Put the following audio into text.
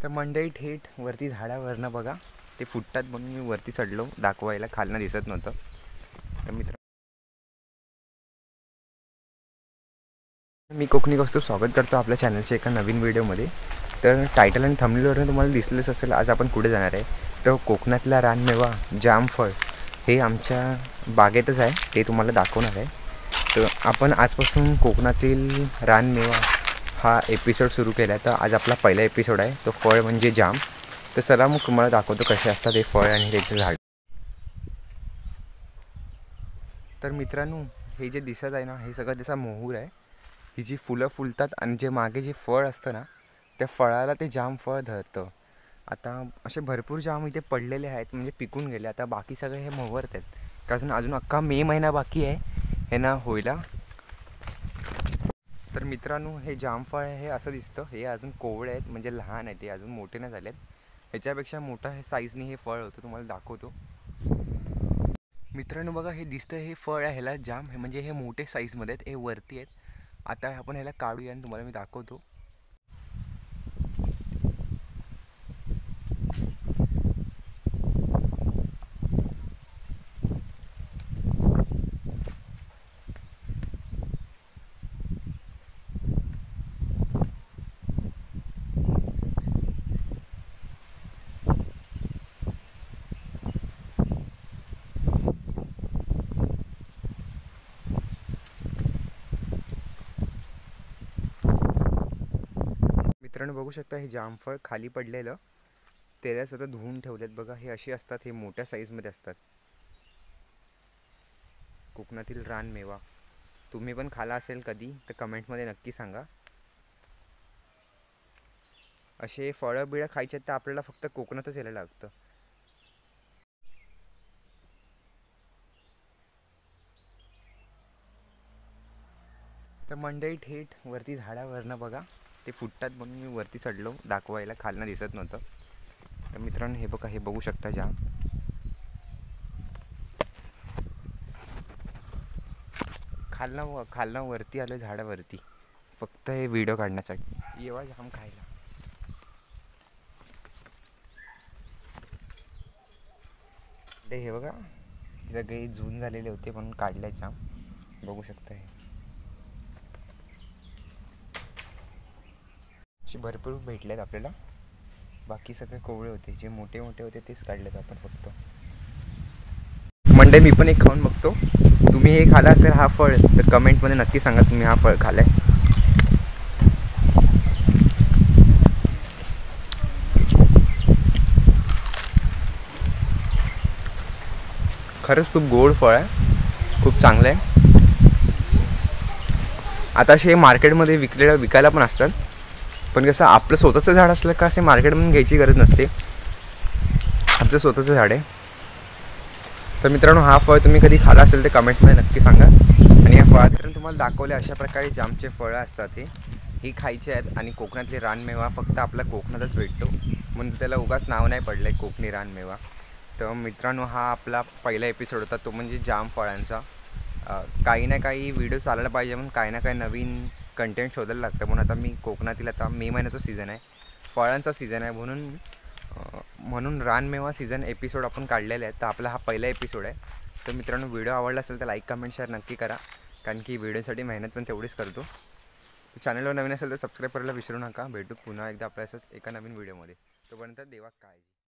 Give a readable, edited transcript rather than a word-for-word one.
मंडई थेट वरती झाडावरनं बघा ते फुटतात म्हणून मी वरती चढलो दाखवायला, खालनं दिसत नव्हतं. तर मित्र मी कोकणी कौस्तुभ स्वागत करतो आपल्या चॅनलच्या एका नवीन व्हिडिओमध्ये. तर टायटल आणि थंबनेलवरून तुम्हाला दिसलेच असेल आज आपण कुठे जाणार आहे. तर कोकणातला रानमेवा जामफळ हे आमच्या बागेतच आहे, ते तुम्हाला दाखवणार आहे. तर आपण आजपासून कोकणातील रानमेवा हा एपिसोड सुरू केला आहे. तर आज आपला पहिला एपिसोड आहे, तो फळ म्हणजे जाम. तर चला मग तुम्हाला दाखवतो कसे असतात हे फळ आणि त्याचे झाड. तर मित्रांनो, हे जे दिसत आहे ना, हे सगळं त्याचा मोहूर आहे. ही जी फुलं फुलतात आणि जे मागे जे फळ असतं ना, त्या फळाला ते जाम फळ धरतं. आता असे भरपूर जाम इथे पडलेले आहेत, म्हणजे पिकून गेले. आता बाकी सगळे हे मोहरत आहेत, कारण अजून अख्खा मे महिना बाकी आहे हे ना होईला. तर मित्रांनो, हे जामफळ हे असं दिसतं. हे अजून कोवळे आहेत, म्हणजे लहान आहेत, ते अजून मोठे नाही झालेत. ह्याच्यापेक्षा मोठा हे साईजने हे फळ होतं, तुम्हाला दाखवतो. मित्रांनो बघा, हे दिसतं हे फळ आहे, ह्याला जाम हे म्हणजे हे मोठे साईजमध्ये आहेत, हे वरती आहेत. आता आपण ह्याला काढूया आणि तुम्हाला मी दाखवतो. मित्रांनो बघू शकता, हे जामफळ खाली पडलेलं तेऱ्याच आता धुवून ठेवलेत बघा. हे असे असतात, हे मोठ्या साईजमध्ये असतात. कोकणातील रानमेवा तुम्ही पण खाला असेल कधी तर कमेंटमध्ये नक्की सांगा. असे फळं बिळं खायचे तर आपल्याला फक्त कोकणातच यायला लागतं. तर मंडई थेट वरती झाडावरनं बघा ते फुटतात म्हणून मी वरती चढलो दाखवायला, खालनं दिसत नव्हतं. तर मित्रांनो हे बघा, हे बघू शकता जाम. खालनं वरती आलं झाडावरती फक्त हे व्हिडिओ काढण्यासाठी. येवा जाम खायला. हे बघा, सगळे जून झालेले होते म्हणून काढले जाम. बघू शकता हे असे भरपूर भेटलेत आपल्याला. बाकी सगळे कोवळे होते, जे मोठे मोठे होते तेच काढलेत आपण फक्त. मंडे मी पण एक खाऊन बघतो. तुम्ही हे खाला असेल हा फळ तर कमेंटमध्ये नक्की सांगा तुम्ही हा फळ खालाय. खरंच खूप गोड फळ आहे, खूप चांगलं आहे. आता असे मार्केटमध्ये विकायला पण असतात, पण कसं आपलं स्वतःचं झाड असलं का असे मार्केटमधून घ्यायची गरज नसते. आपलं स्वतःचं झाड आहे. तर मित्रांनो, हा फळ तुम्ही कधी खाला असेल तर कमेंटमध्ये नक्की सांगा. आणि या फळात तुम्हाला दाखवले अशा प्रकारे जामचे फळं असतात. ही खायची आहेत आणि कोकणातले रानमेवा फक्त आपल्या कोकणातच भेटतो, म्हणून त्याला उगाच नाव नाही पडलं आहे कोकणी रानमेवा. तर मित्रांनो, हा आपला पहिला एपिसोड होता, तो म्हणजे जाम फळांचा. काही ना काही व्हिडिओ चालायला पाहिजे म्हणून काही ना काही नवीन कंटेंट शोधायला लागतं. म्हणून आता मी कोकणातील, आता मे महिन्याचा सीझन आहे, फळांचा सीझन आहे, म्हणून रानमेवा सीझन एपिसोड आपण काढलेले आहेत. तर आपला हा पहिला एपिसोड आहे. तर मित्रांनो, व्हिडिओ आवडला असेल तर लाईक कमेंट शेअर नक्की करा, कारण की व्हिडिओसाठी मेहनत पण तेवढीच करतो. चॅनलवर नवीन असेल तर सबस्क्राईब करायला विसरू नका. भेटू पुन्हा एकदा आपल्या असंच एका नवीन व्हिडिओमध्ये. तोपर्यंत देवा काळजी.